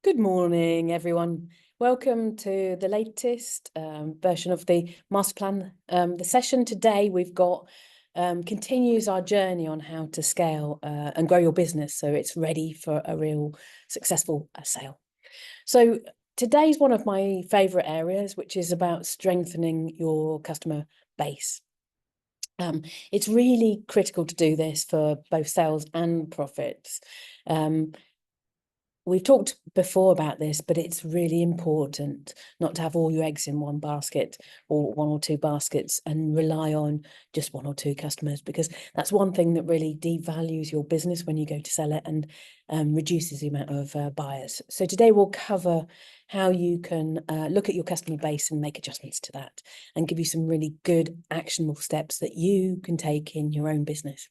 Good morning, everyone. Welcome to the latest version of the master plan. The session today we've got continues our journey on how to scale and grow your business so it's ready for a real successful sale. So today's one of my favorite areas, which is about strengthening your customer base. It's really critical to do this for both sales and profits. We've talked before about this, but it's really important not to have all your eggs in one basket or one or two baskets and rely on just one or two customers, because that's one thing that really devalues your business when you go to sell it and reduces the amount of buyers. So today we'll cover how you can look at your customer base and make adjustments to that and give you some really good actionable steps that you can take in your own business.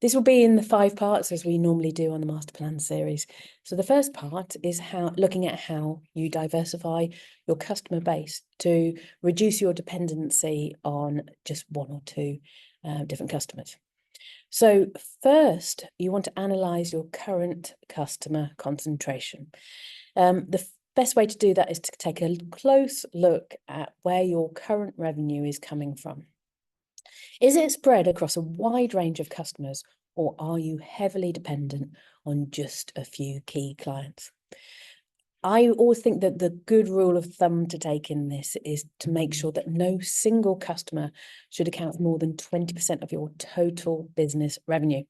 This will be in the 5 parts as we normally do on the Master Plan series. So the first part is looking at how you diversify your customer base to reduce your dependency on just one or two different customers. So first, you want to analyze your current customer concentration. The best way to do that is to take a close look at where your current revenue is coming from. Is it spread across a wide range of customers, or are you heavily dependent on just a few key clients? I always think that the good rule of thumb to take in this is to make sure that no single customer should account for more than 20% of your total business revenue.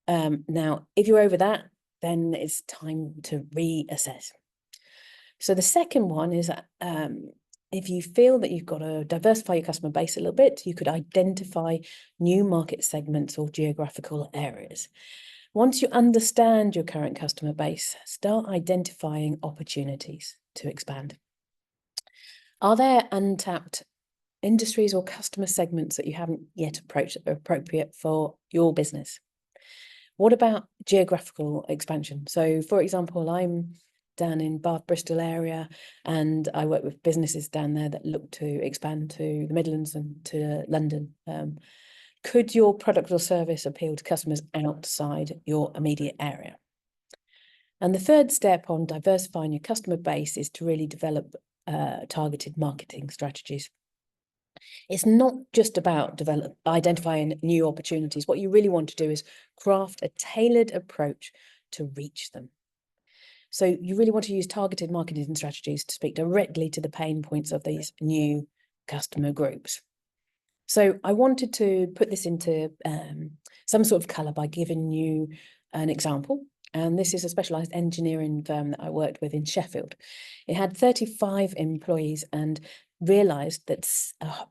Now, if you're over that, then it's time to reassess. So the second one is if you feel that you've got to diversify your customer base a little bit, you could identify new market segments or geographical areas. Once you understand your current customer base, start identifying opportunities to expand. Are there untapped industries or customer segments that you haven't yet approached that are appropriate for your business? What about geographical expansion? So, for example, I'm down in Bath, Bristol area, and I work with businesses down there that look to expand to the Midlands and to London. Could your product or service appeal to customers outside your immediate area? And the third step on diversifying your customer base is to really develop targeted marketing strategies. It's not just about identifying new opportunities. What you really want to do is craft a tailored approach to reach them. So you really want to use targeted marketing strategies to speak directly to the pain points of these new customer groups. So I wanted to put this into some sort of colour by giving you an example. And this is a specialised engineering firm that I worked with in Sheffield. It had 35 employees and realised that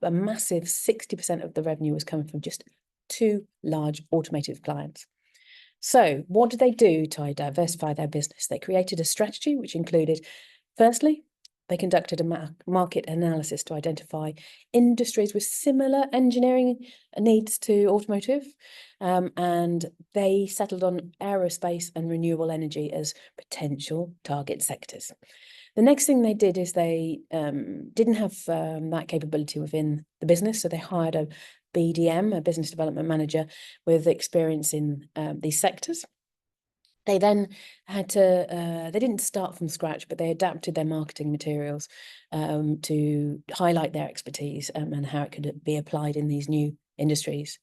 a massive 60% of the revenue was coming from just 2 large automotive clients. So what did they do to diversify their business? They created a strategy which included, firstly, they conducted a market analysis to identify industries with similar engineering needs to automotive, and they settled on aerospace and renewable energy as potential target sectors. The next thing they did is they didn't have that capability within the business, so they hired a BDM, a business development manager with experience in these sectors. They then had to, they didn't start from scratch, but they adapted their marketing materials to highlight their expertise and how it could be applied in these new industries.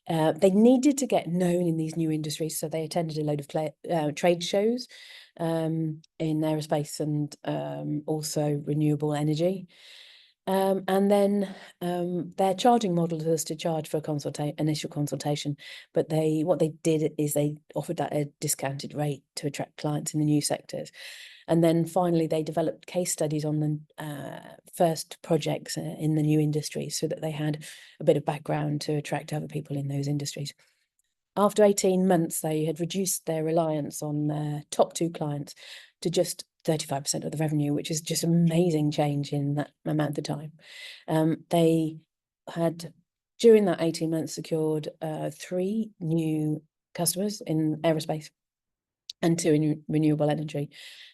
They needed to get known in these new industries, so they attended a load of trade shows in aerospace and also renewable energy. And then their charging model was to charge for initial consultation, but what they did is they offered that a discounted rate to attract clients in the new sectors. And then finally, they developed case studies on the first projects in the new industries so that they had a bit of background to attract other people in those industries. After 18 months, they had reduced their reliance on their top 2 clients to just 35% of the revenue, which is just amazing change in that amount of time. They had, during that 18 months, secured 3 new customers in aerospace and 2 in renewable energy,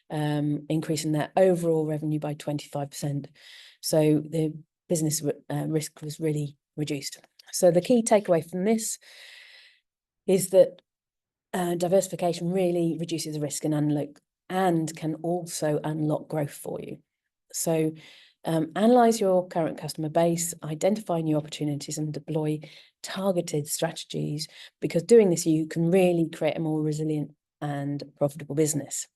increasing their overall revenue by 25%. So the business risk was really reduced. So the key takeaway from this is that diversification really reduces the risk and and can also unlock growth for you. So analyze your current customer base, identify new opportunities, and deploy targeted strategies, because doing this, you can really create a more resilient and profitable business.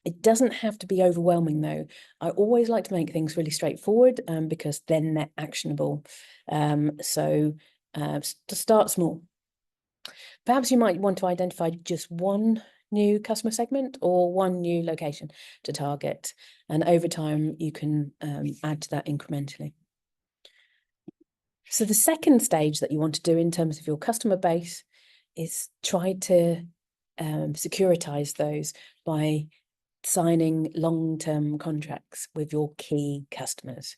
It doesn't have to be overwhelming, though. I always like to make things really straightforward because then they're actionable. So to start small. Perhaps you might want to identify just one new customer segment or one new location to target. And over time, you can add to that incrementally. So the second stage that you want to do in terms of your customer base is try to securitize those by signing long-term contracts with your key customers.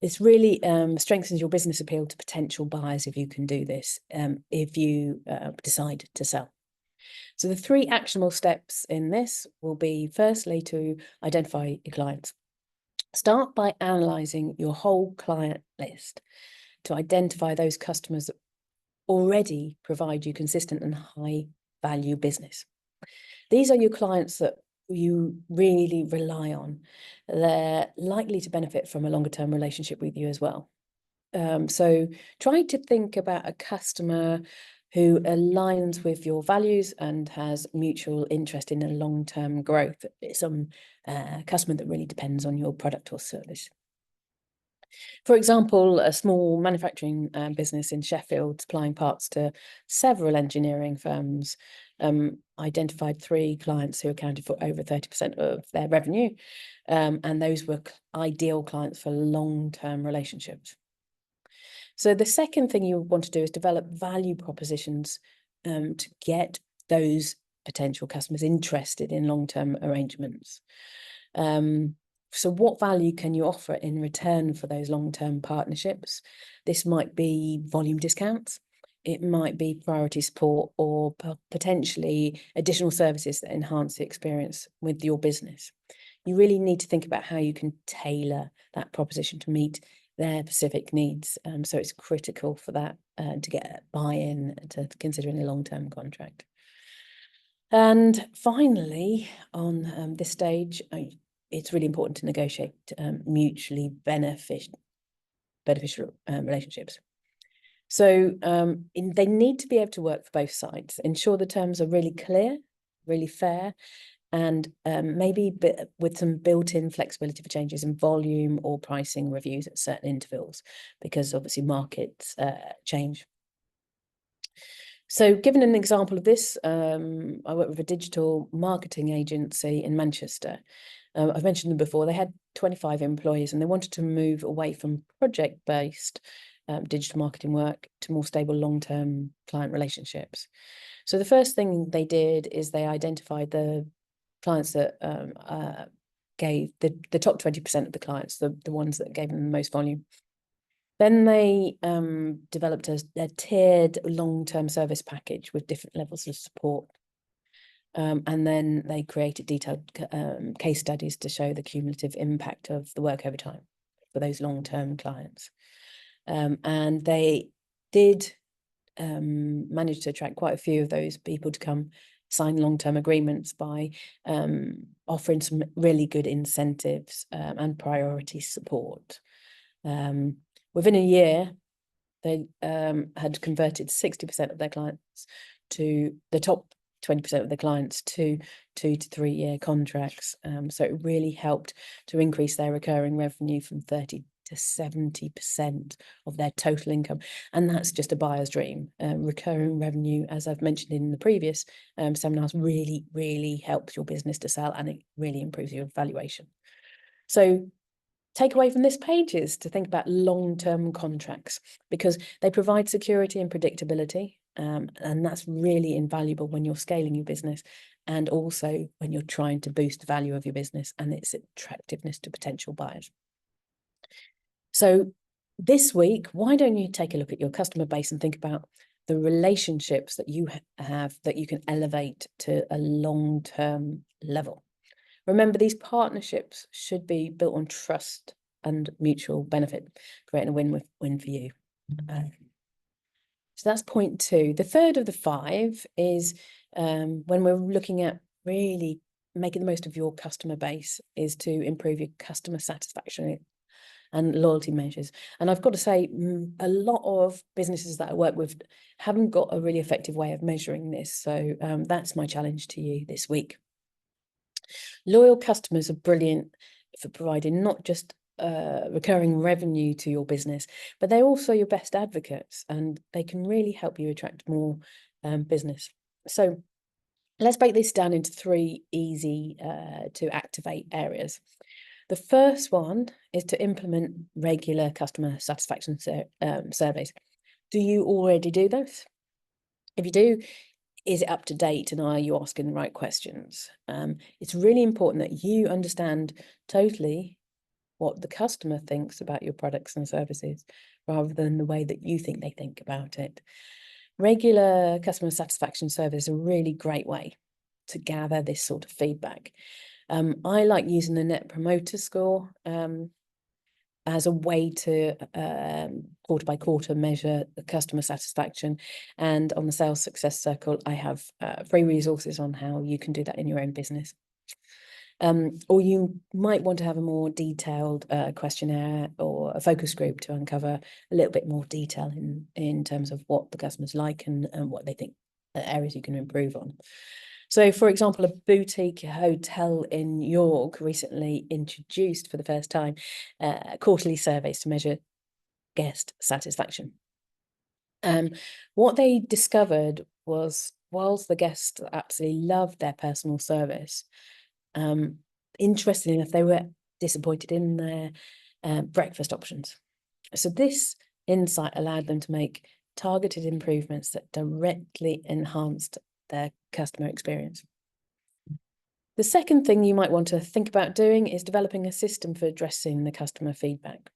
This really strengthens your business appeal to potential buyers if you can do this, if you decide to sell. So the 3 actionable steps in this will be, firstly, to identify your clients. Start by analysing your whole client list to identify those customers that already provide you consistent and high value business. These are your clients that you really rely on. They're likely to benefit from a longer term relationship with you as well. So try to think about a customer who aligns with your values and has mutual interest in a long-term growth. Some customer that really depends on your product or service. For example, a small manufacturing business in Sheffield supplying parts to several engineering firms identified 3 clients who accounted for over 30% of their revenue, and those were ideal clients for long-term relationships. So the second thing you want to do is develop value propositions to get those potential customers interested in long-term arrangements. So what value can you offer in return for those long-term partnerships? This might be volume discounts, it might be priority support, or potentially additional services that enhance the experience with your business. You really need to think about how you can tailor that proposition to meet their specific needs. So it's critical for that to get buy-in to considering a long-term contract. And finally, on this stage, it's really important to negotiate mutually beneficial relationships. So they need to be able to work for both sides. Ensure the terms are really clear, really fair, and maybe with some built-in flexibility for changes in volume or pricing reviews at certain intervals, because obviously markets change. So given an example of this, I work with a digital marketing agency in Manchester. I've mentioned them before. They had 25 employees and they wanted to move away from project-based digital marketing work to more stable long-term client relationships. So the first thing they did is they identified the clients that gave the top 20% of the clients, the ones that gave them the most volume. Then they developed a tiered long-term service package with different levels of support. And then they created detailed case studies to show the cumulative impact of the work over time for those long-term clients. And they did manage to attract quite a few of those people to come sign long-term agreements by offering some really good incentives and priority support. Within a year, they had converted 60% of their clients to the top 20% of the clients to 2 to 3 year contracts. So it really helped to increase their recurring revenue from 30 to 70% of their total income. And that's just a buyer's dream. Recurring revenue, as I've mentioned in the previous seminars, really, really helps your business to sell, and it really improves your valuation. So takeaway from this page is to think about long-term contracts, because they provide security and predictability, and that's really invaluable when you're scaling your business, and also when you're trying to boost the value of your business and its attractiveness to potential buyers. So this week, why don't you take a look at your customer base and think about the relationships that you have that you can elevate to a long-term level. Remember, these partnerships should be built on trust and mutual benefit, creating a win-win for you. So that's point 2. The third of the 5 is when we're looking at really making the most of your customer base is to improve your customer satisfaction and loyalty measures. And I've got to say, a lot of businesses that I work with haven't got a really effective way of measuring this. So that's my challenge to you this week. Loyal customers are brilliant for providing not just recurring revenue to your business, but they're also your best advocates, and they can really help you attract more business. So let's break this down into 3 easy to activate areas. The first one is to implement regular customer satisfaction surveys. Do you already do those? If you do, is it up to date, and are you asking the right questions? It's really important that you understand totally what the customer thinks about your products and services, rather than the way that you think they think about it. Regular customer satisfaction surveys are a really great way to gather this sort of feedback. I like using the Net Promoter Score as a way to quarter by quarter measure the customer satisfaction. And on the Sales Success Circle, I have free resources on how you can do that in your own business. Or you might want to have a more detailed questionnaire or a focus group to uncover a little bit more detail in terms of what the customers like and what they think areas you can improve on. So, for example, a boutique hotel in York recently introduced for the first time quarterly surveys to measure guest satisfaction. What they discovered was, whilst the guests absolutely loved their personal service, interestingly enough, they were disappointed in their breakfast options. So this insight allowed them to make targeted improvements that directly enhanced their customer experience. The second thing you might want to think about doing is developing a system for addressing the customer feedback.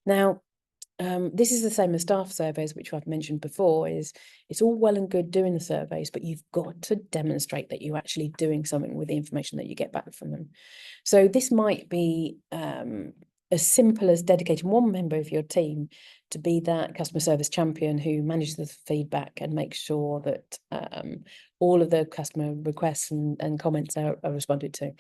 Now, this is the same as staff surveys, which I've mentioned before. It's all well and good doing the surveys, but you've got to demonstrate that you're actually doing something with the information that you get back from them. So this might be as simple as dedicating one member of your team to be that customer service champion who manages the feedback and makes sure that all of the customer requests and comments are responded to.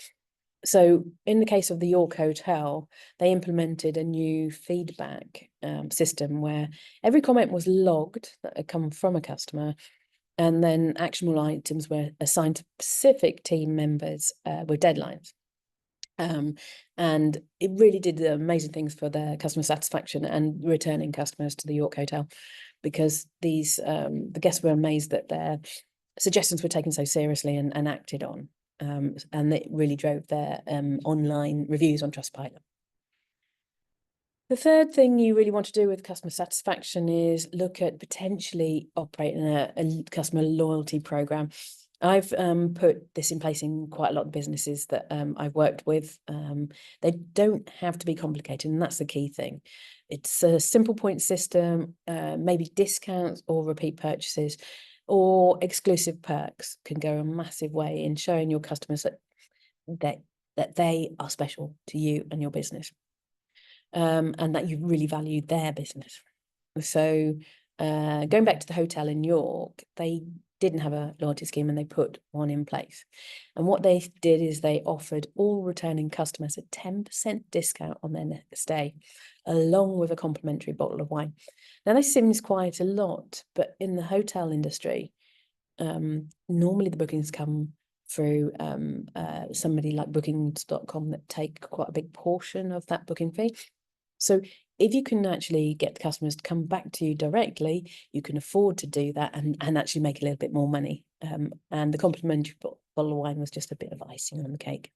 So in the case of the York Hotel, they implemented a new feedback system where every comment was logged that had come from a customer, and then actionable items were assigned to specific team members with deadlines. And it really did amazing things for their customer satisfaction and returning customers to the York Hotel, because these the guests were amazed that their suggestions were taken so seriously and acted on. And it really drove their online reviews on Trustpilot. The third thing you really want to do with customer satisfaction is look at potentially operating a customer loyalty program. I've put this in place in quite a lot of businesses that I've worked with. They don't have to be complicated, and that's the key thing. It's a simple point system, maybe discounts or repeat purchases or exclusive perks can go a massive way in showing your customers that they are special to you and your business, and that you really value their business. So going back to the hotel in York, they didn't have a loyalty scheme and they put one in place. And what they did is they offered all returning customers a 10% discount on their next stay, along with a complimentary bottle of wine. Now, this seems quite a lot, but in the hotel industry, normally the bookings come through somebody like bookings.com that take quite a big portion of that booking fee. So if you can actually get the customers to come back to you directly, you can afford to do that and actually make a little bit more money. And the complimentary bottle of wine was just a bit of icing on the cake.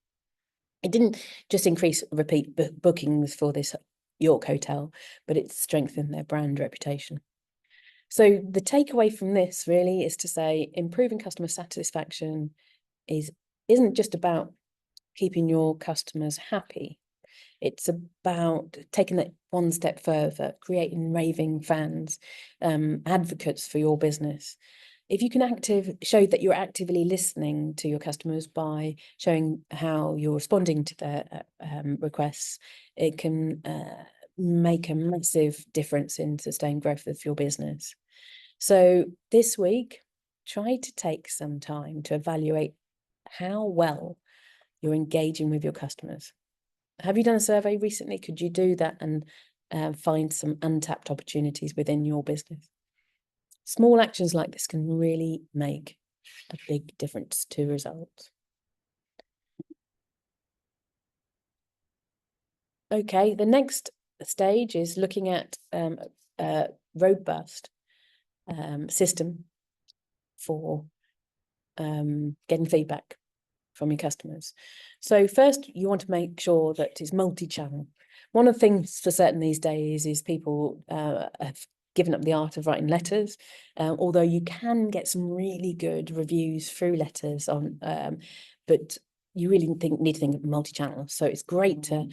It didn't just increase repeat bookings for this York hotel, but it strengthened their brand reputation. So the takeaway from this really is to say improving customer satisfaction isn't just about keeping your customers happy. It's about taking it one step further, creating raving fans, advocates for your business. If you can show that you're actively listening to your customers by showing how you're responding to their requests, it can make a massive difference in sustained growth of your business. So this week, try to take some time to evaluate how well you're engaging with your customers. Have you done a survey recently? Could you do that and find some untapped opportunities within your business? Small actions like this can really make a big difference to results. Okay, the next stage is looking at a robust system for getting feedback from your customers. So first, you want to make sure that it's multi-channel. One of the things for certain these days is people have given up the art of writing letters, although you can get some really good reviews through letters on, but you really need to think of multi-channel. So it's great to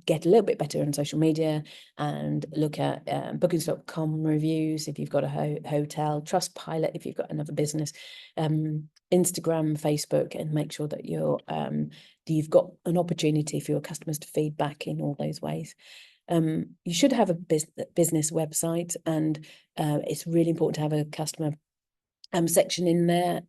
get a little bit better on social media and look at bookings.com reviews if you've got a hotel, Trustpilot if you've got another business, Instagram, Facebook, and make sure that you've got an opportunity for your customers to feedback in all those ways. You should have a business website, and it's really important to have a customer section in there.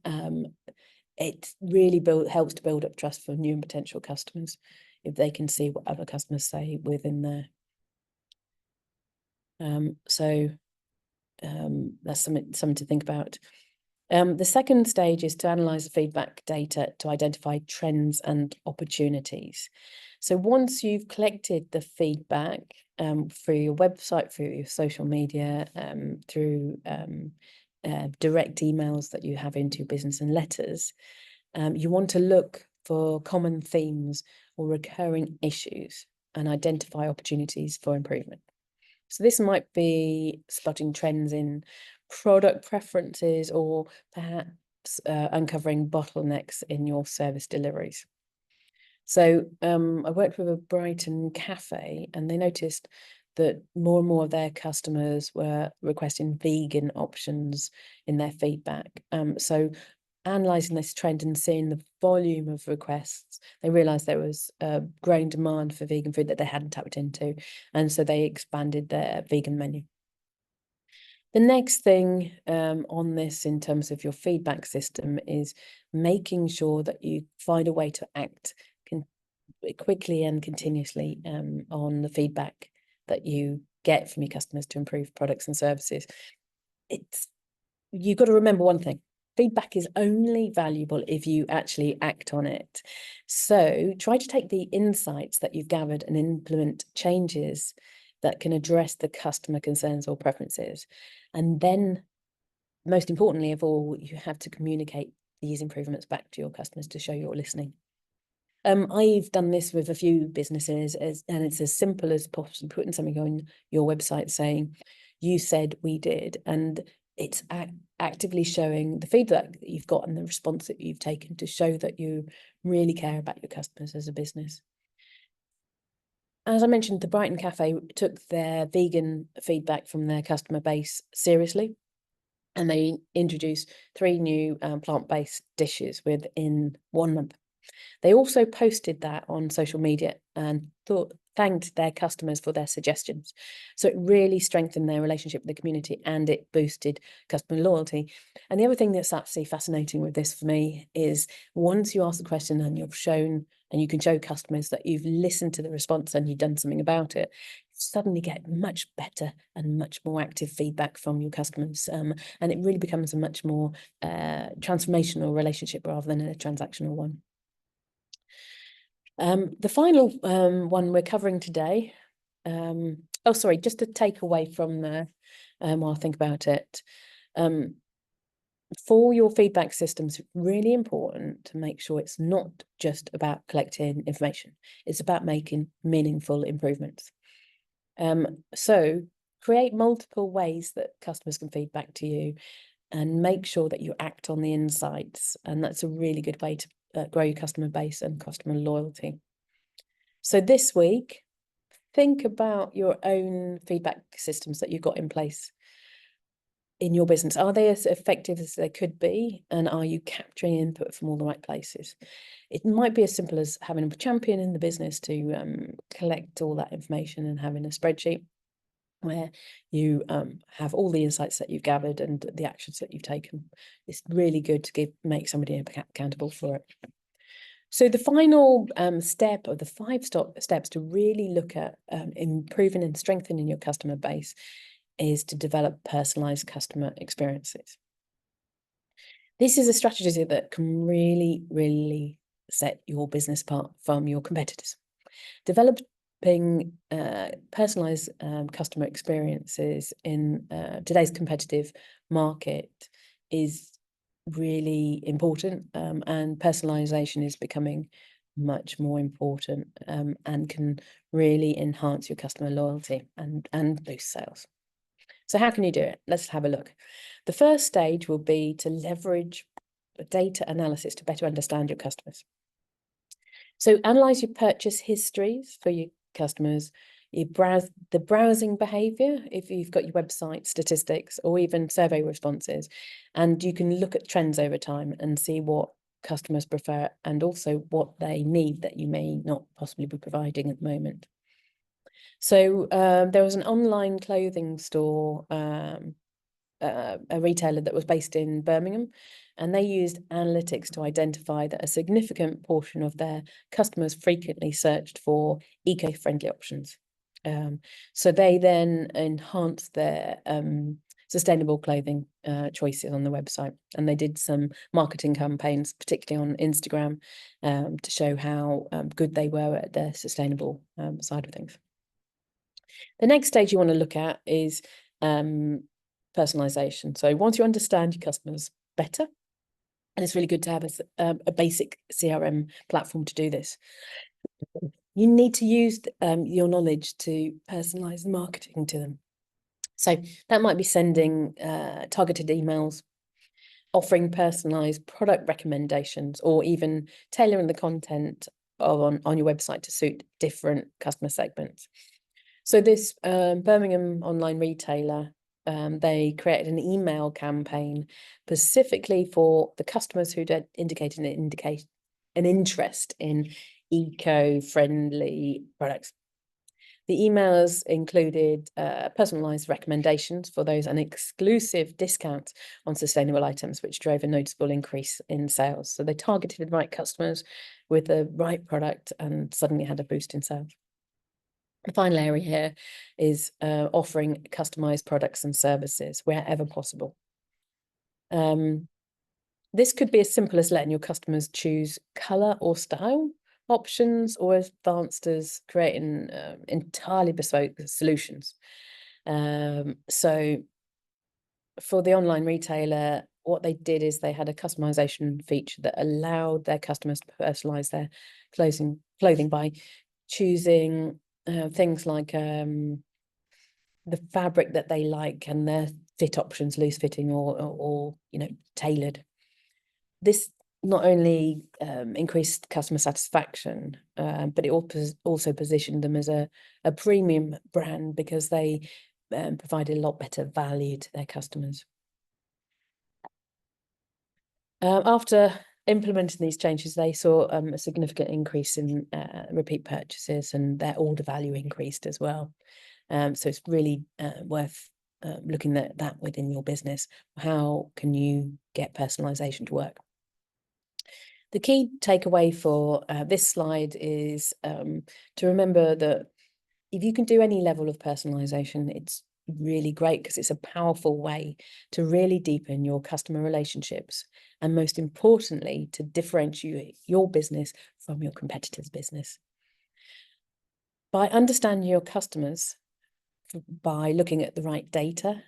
It really helps to build up trust for new and potential customers if they can see what other customers say within there. That's something to think about. The second stage is to analyze the feedback data to identify trends and opportunities. So once you've collected the feedback through your website, through your social media, through direct emails that you have into your business and letters, you want to look for common themes or recurring issues and identify opportunities for improvement. So this might be spotting trends in product preferences or perhaps uncovering bottlenecks in your service deliveries. So I worked with a Brighton cafe, and they noticed that more and more of their customers were requesting vegan options in their feedback. So analysing this trend and seeing the volume of requests, they realised there was a growing demand for vegan food that they hadn't tapped into, and so they expanded their vegan menu. The next thing on this in terms of your feedback system is making sure that you find a way to act quickly and continuously on the feedback that you get from your customers to improve products and services. You've got to remember one thing: feedback is only valuable if you actually act on it. So try to take the insights that you've gathered and implement changes that can address the customer concerns or preferences. And then, most importantly of all, you have to communicate these improvements back to your customers to show you're listening. I've done this with a few businesses, and it's as simple as possibly putting something on your website saying, "You said, we did," and it's actively showing the feedback that you've got and the response that you've taken to show that you really care about your customers as a business. As I mentioned, the Brighton Cafe took their vegan feedback from their customer base seriously, and they introduced 3 new plant-based dishes within 1 month. They also posted that on social media and thanked their customers for their suggestions. So it really strengthened their relationship with the community, and it boosted customer loyalty. And the other thing that's absolutely fascinating with this for me is once you ask the question and you've shown, and you can show customers that you've listened to the response and you've done something about it, you suddenly get much better and much more active feedback from your customers. And it really becomes a much more transformational relationship rather than a transactional one. The final one we're covering today, just to take away from there while I think about it. For your feedback systems, really important to make sure it's not just about collecting information. It's about making meaningful improvements. So create multiple ways that customers can feedback to you, and make sure that you act on the insights. And that's a really good way to grow your customer base and customer loyalty. So this week, think about your own feedback systems that you've got in place in your business. Are they as effective as they could be? And are you capturing input from all the right places? It might be as simple as having a champion in the business to collect all that information and having a spreadsheet where you have all the insights that you've gathered and the actions that you've taken. It's really good to make somebody accountable for it. So the final step of the steps to really look at improving and strengthening your customer base is to develop personalized customer experiences. This is a strategy that can really, really set your business apart from your competitors. Developing personalized customer experiences in today's competitive market is really important, and personalization is becoming much more important, and can really enhance your customer loyalty and boost sales. So how can you do it? Let's have a look. The first stage will be to leverage data analysis to better understand your customers. So analyze your purchase histories for your customers, you browse the browsing behavior, if you've got your website statistics or even survey responses, and you can look at trends over time and see what customers prefer and also what they need that you may not possibly be providing at the moment. So there was an online clothing store, a retailer that was based in Birmingham, and they used analytics to identify that a significant portion of their customers frequently searched for eco-friendly options. So they then enhanced their sustainable clothing choices on the website, and they did some marketing campaigns, particularly on Instagram, to show how good they were at their sustainable side of things. The next stage you want to look at is personalization. So once you understand your customers better, and it's really good to have a basic CRM platform to do this, you need to use your knowledge to personalize the marketing to them. So that might be sending targeted emails, offering personalized product recommendations, or even tailoring the content on your website to suit different customer segments. So this Birmingham online retailer, they created an email campaign specifically for the customers who'd indicated an interest in eco-friendly products. The emails included personalized recommendations for those and exclusive discounts on sustainable items, which drove a noticeable increase in sales. So they targeted the right customers with the right product and suddenly had a boost in sales. The final area here is offering customized products and services wherever possible. This could be as simple as letting your customers choose color or style options, or as advanced as creating entirely bespoke solutions. So for the online retailer, what they did is they had a customization feature that allowed their customers to personalize their clothing by choosing things like the fabric that they like and their fit options, loose fitting or tailored. This not only increased customer satisfaction, but it also positioned them as a premium brand because they provided a lot better value to their customers. After implementing these changes, they saw a significant increase in repeat purchases, and their order value increased as well. So it's really worth looking at that within your business. How can you get personalization to work? The key takeaway for this slide is to remember that if you can do any level of personalization, it's really great because it's a powerful way to really deepen your customer relationships, and most importantly, to differentiate your business from your competitor's business. By understanding your customers, by looking at the right data,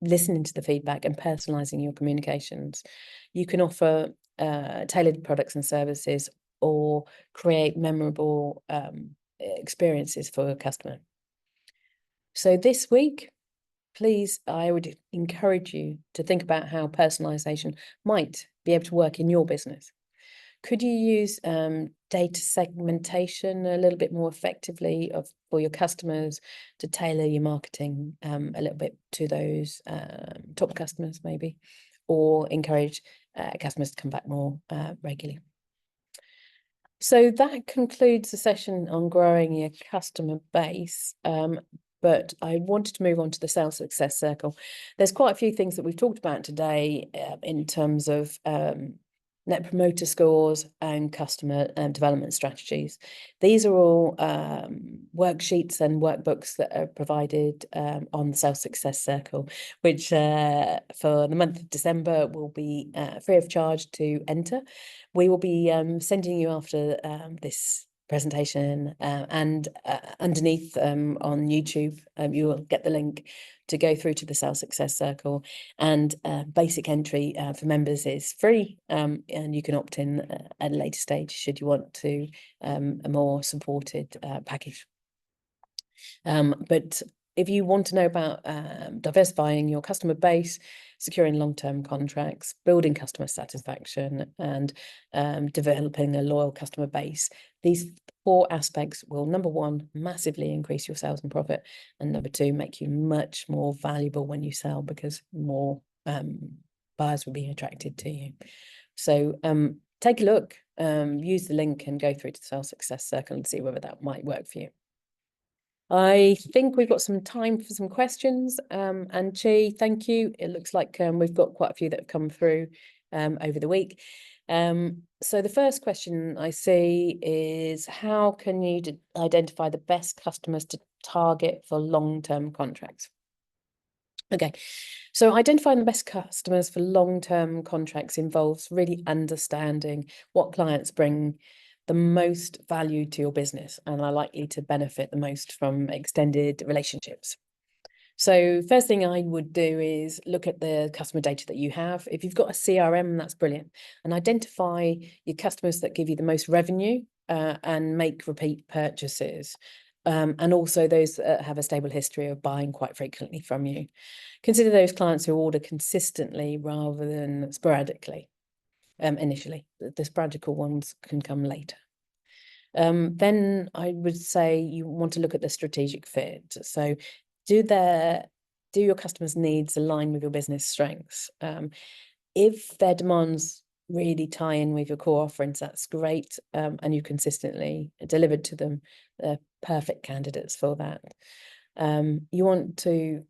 listening to the feedback and personalizing your communications, you can offer tailored products and services or create memorable experiences for a customer. So this week, please, I would encourage you to think about how personalization might be able to work in your business. Could you use data segmentation a little bit more effectively for your customers to tailor your marketing a little bit to those top customers maybe, or encourage customers to come back more regularly? So that concludes the session on growing your customer base. But I wanted to move on to the sales success circle. There's quite a few things that we've talked about today in terms of Net promoter scores, and customer development strategies. These are all worksheets and workbooks that are provided on the Sales Success Circle, which for the month of December will be free of charge to enter. We will be sending you after this presentation, and underneath on YouTube you will get the link to go through to the Sales Success Circle, and basic entry for members is free, and you can opt in at a later stage should you want to a more supported package. But if you want to know about diversifying your customer base, securing long-term contracts, building customer satisfaction, and developing a loyal customer base, these 4 aspects will, number 1, massively increase your sales and profit, and number 2, make you much more valuable when you sell, because more buyers will be attracted to you. So take a look, use the link and go through to the Sales Success Circle and see whether that might work for you. I think we've got some time for some questions. And Chi, thank you. It looks like we've got quite a few that have come through over the week. So the first question I see is, how can you identify the best customers to target for long-term contracts? Okay, so identifying the best customers for long-term contracts involves really understanding what clients bring the most value to your business and are likely to benefit the most from extended relationships. So first thing I would do is look at the customer data that you have. If you've got a CRM, that's brilliant. And identify your customers that give you the most revenue and make repeat purchases. And also those that have a stable history of buying quite frequently from you. Consider those clients who order consistently rather than sporadically. Initially, the sporadical ones can come later. Then I would say you want to look at the strategic fit. So do your customers' needs align with your business strengths? If their demands really tie in with your core offerings, that's great, and you consistently delivered to them, they're perfect candidates for that. You want to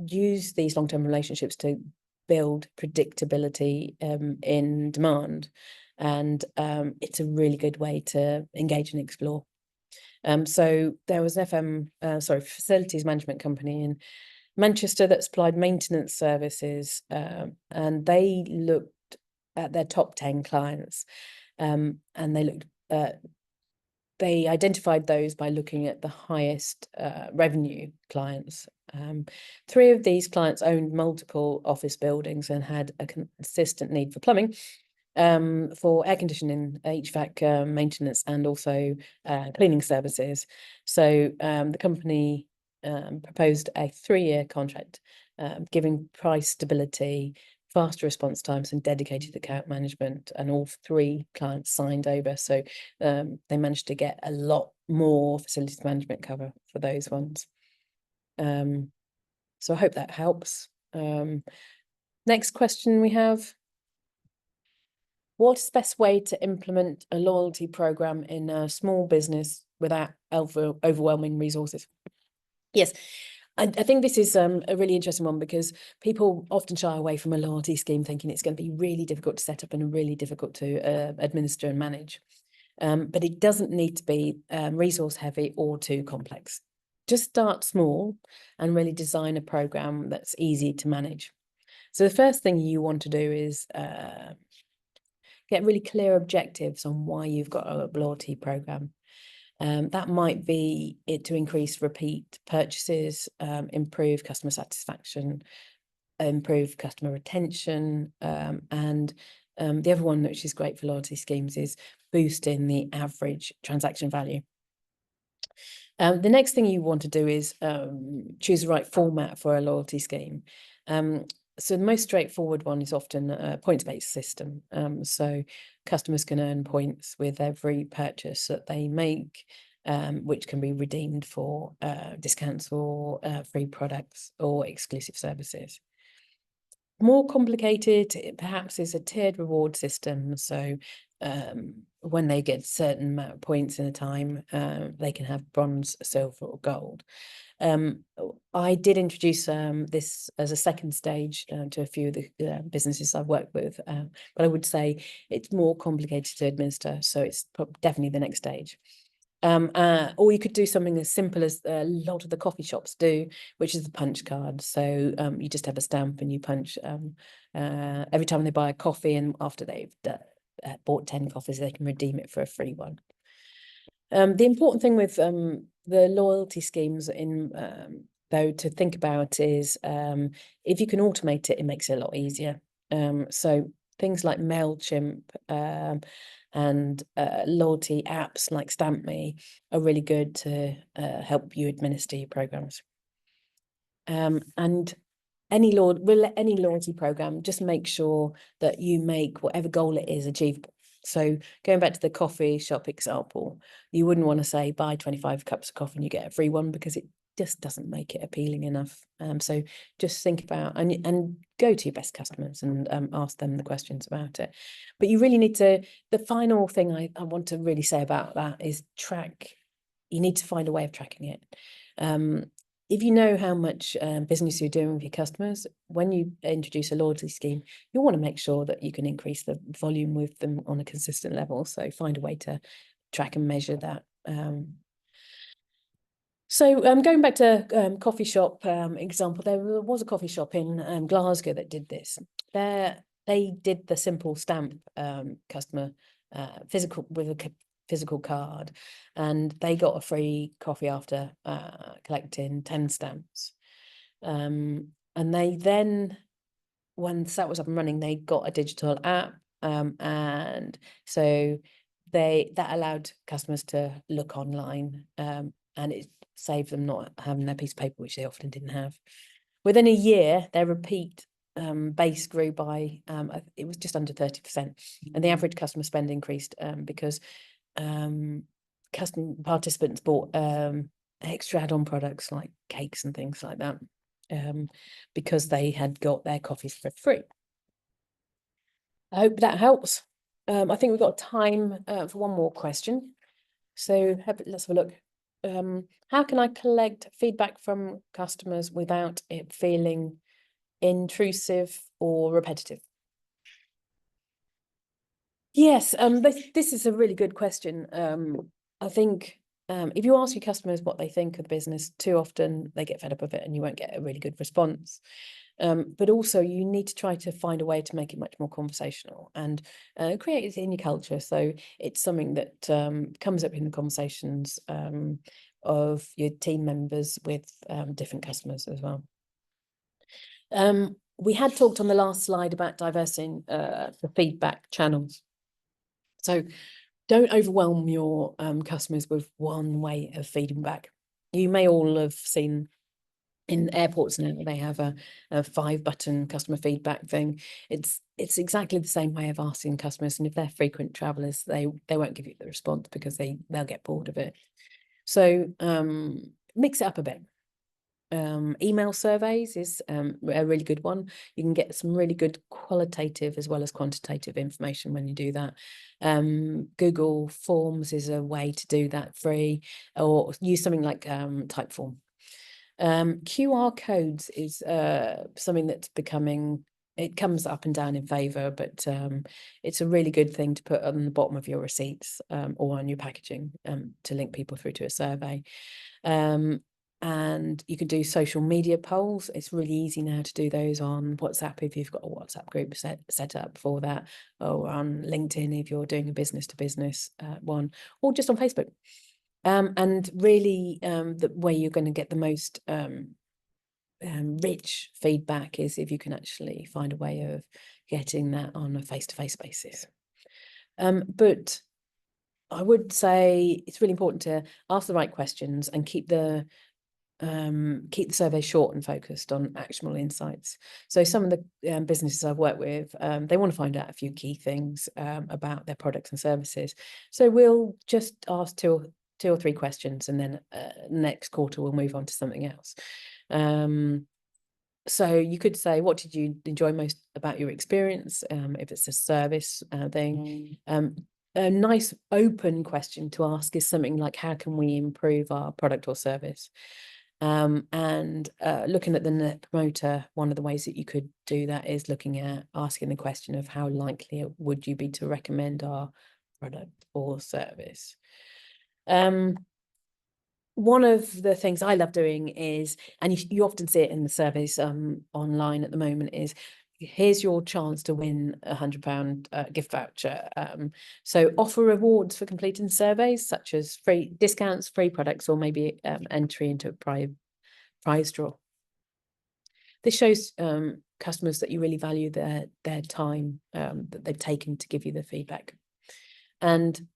use these long-term relationships to build predictability in demand, and it's a really good way to engage and explore. So there was an facilities management company in Manchester that supplied maintenance services, and they looked at their top 10 clients, and they identified those by looking at the highest revenue clients. 3 of these clients owned multiple office buildings and had a consistent need for plumbing, for air conditioning, HVAC maintenance, and also cleaning services. So the company proposed a 3-year contract, giving price stability, fast response times, and dedicated account management, and all 3 clients signed over. So they managed to get a lot more facilities management cover for those ones. So I hope that helps. Next question we have: what's the best way to implement a loyalty program in a small business without overwhelming resources? Yes, I think this is a really interesting one, because people often shy away from a loyalty scheme thinking it's going to be really difficult to set up and really difficult to administer and manage. But it doesn't need to be resource heavy or too complex. Just start small and really design a program that's easy to manage. So the first thing you want to do is get really clear objectives on why you've got a loyalty program. That might be it to increase repeat purchases, improve customer satisfaction, improve customer retention, and the other one, which is great for loyalty schemes, is boosting the average transaction value. The next thing you want to do is choose the right format for a loyalty scheme. So the most straightforward one is often a points-based system. So customers can earn points with every purchase that they make, which can be redeemed for discounts or free products or exclusive services. More complicated, perhaps, is a tiered reward system. So when they get a certain amount of points in a time, they can have bronze, silver, or gold. I did introduce this as a second stage to a few of the businesses I've worked with, but I would say it's more complicated to administer, so it's definitely the next stage. Or you could do something as simple as a lot of the coffee shops do, which is the punch card. So you just have a stamp and you punch every time they buy a coffee, and after they've bought 10 coffees, they can redeem it for a free one. The important thing with the loyalty schemes though to think about is if you can automate it, it makes it a lot easier. So things like MailChimp and loyalty apps like StampMe are really good to help you administer your programs. And any loyalty program, just make sure that you make whatever goal it is achievable. So going back to the coffee shop example, you wouldn't want to say buy 25 cups of coffee and you get a free one, because it just doesn't make it appealing enough. So just think about and go to your best customers and ask them the questions about it. But you really need to, the final thing I want to really say about that is you need to find a way of tracking it. If you know how much business you're doing with your customers, when you introduce a loyalty scheme, you want to make sure that you can increase the volume with them on a consistent level. So find a way to track and measure that. So going back to coffee shop example, there was a coffee shop in Glasgow that did this. They did the simple stamp customer physical with a physical card, and they got a free coffee after collecting 10 stamps. And they then, once that was up and running, they got a digital app, and so that allowed customers to look online, and it saved them not having their piece of paper, which they often didn't have. Within a year, their repeat base grew by it was just under 30%, and the average customer spend increased because customer participants bought extra add-on products like cakes and things like that, because they had got their coffees for free. I hope that helps. I think we've got time for one more question. So let's have a look. How can I collect feedback from customers without it feeling intrusive or repetitive? Yes, this is a really good question. I think if you ask your customers what they think of the business, too often they get fed up of it and you won't get a really good response. But also you need to try to find a way to make it much more conversational and create it in your culture. So it's something that comes up in the conversations of your team members with different customers as well. We had talked on the last slide about diversing the feedback channels. So don't overwhelm your customers with one way of feeding back. You may all have seen in airports now they have a 5-button customer feedback thing. It's exactly the same way of asking customers, and if they're frequent travelers, they won't give you the response because they'll get bored of it. So mix it up a bit. Email surveys is a really good one. You can get some really good qualitative as well as quantitative information when you do that. Google Forms is a way to do that free, or use something like Typeform. QR codes is something that's becoming, it comes up and down in favor, but it's a really good thing to put on the bottom of your receipts or on your packaging to link people through to a survey. And you can do social media polls. It's really easy now to do those on WhatsApp if you've got a WhatsApp group set up for that, or on LinkedIn if you're doing a business to business one, or just on Facebook. And really the way you're going to get the most rich feedback is if you can actually find a way of getting that on a face-to-face basis. But I would say it's really important to ask the right questions and keep the survey short and focused on actionable insights. So some of the businesses I've worked with, they want to find out a few key things about their products and services. So we'll just ask two or three questions, and then next quarter we'll move on to something else. So you could say, what did you enjoy most about your experience? If it's a service thing. A nice open question to ask is something like, how can we improve our product or service? And looking at the net promoter, one of the ways that you could do that is looking at asking the question of how likely would you be to recommend our product or service. One of the things I love doing is, and you often see it in the surveys online at the moment, is here's your chance to win a £100 gift voucher. So offer rewards for completing surveys, such as free discounts, free products, or maybe entry into a prize draw. This shows customers that you really value their time that they've taken to give you the feedback. And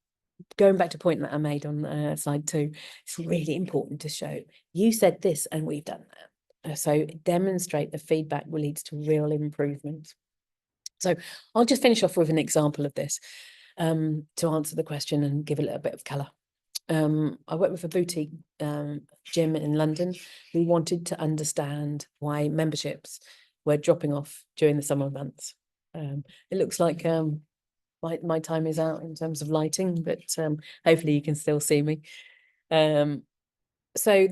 going back to a point that I made on slide 2, it's really important to show you said this and we've done that. So demonstrate the feedback leads to real improvement. So I'll just finish off with an example of this to answer the question and give a little bit of colour. I work with a boutique gym in London who wanted to understand why memberships were dropping off during the summer months. It looks like my time is out in terms of lighting, but hopefully you can still see me. So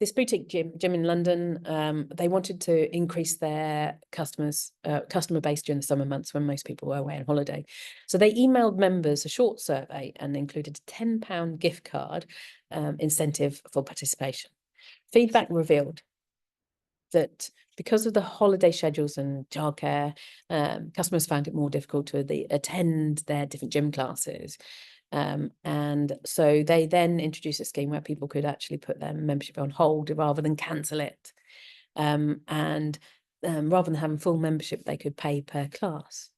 this boutique gym in London, they wanted to increase their customer base during the summer months when most people were away on holiday. So they emailed members a short survey and included a £10 gift card incentive for participation. Feedback revealed that because of the holiday schedules and childcare, customers found it more difficult to attend their different gym classes. And so they then introduced a scheme where people could actually put their membership on hold rather than cancel it. And rather than having full membership, they could pay per class.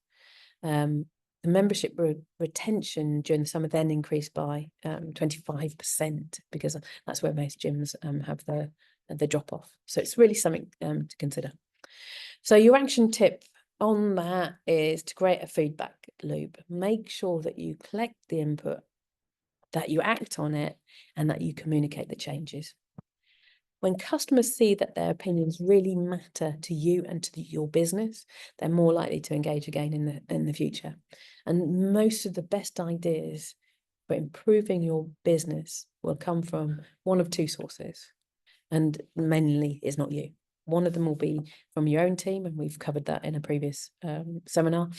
The membership retention during the summer then increased by 25% because that's where most gyms have the drop off. So it's really something to consider. So your action tip on that is to create a feedback loop. Make sure that you collect the input, that you act on it, and that you communicate the changes. When customers see that their opinions really matter to you and to your business, they're more likely to engage again in the future. And most of the best ideas for improving your business will come from one of two sources, and mainly is not you. One of them will be from your own team, and we've covered that in a previous seminar.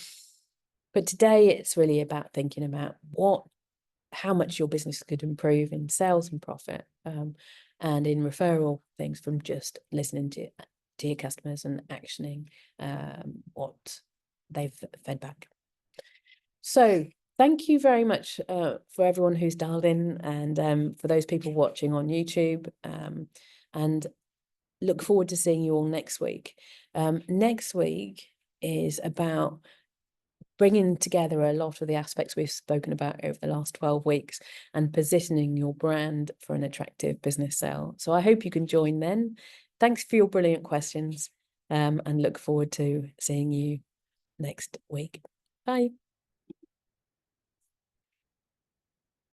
But today it's really about thinking about how much your business could improve in sales and profit, and in referral things from just listening to your customers and actioning what they've fed back. So thank you very much for everyone who's dialed in, and for those people watching on YouTube, and look forward to seeing you all next week. Next week is about bringing together a lot of the aspects we've spoken about over the last 12 weeks and positioning your brand for an attractive business sale. So I hope you can join then. Thanks for your brilliant questions, and look forward to seeing you next week. Bye.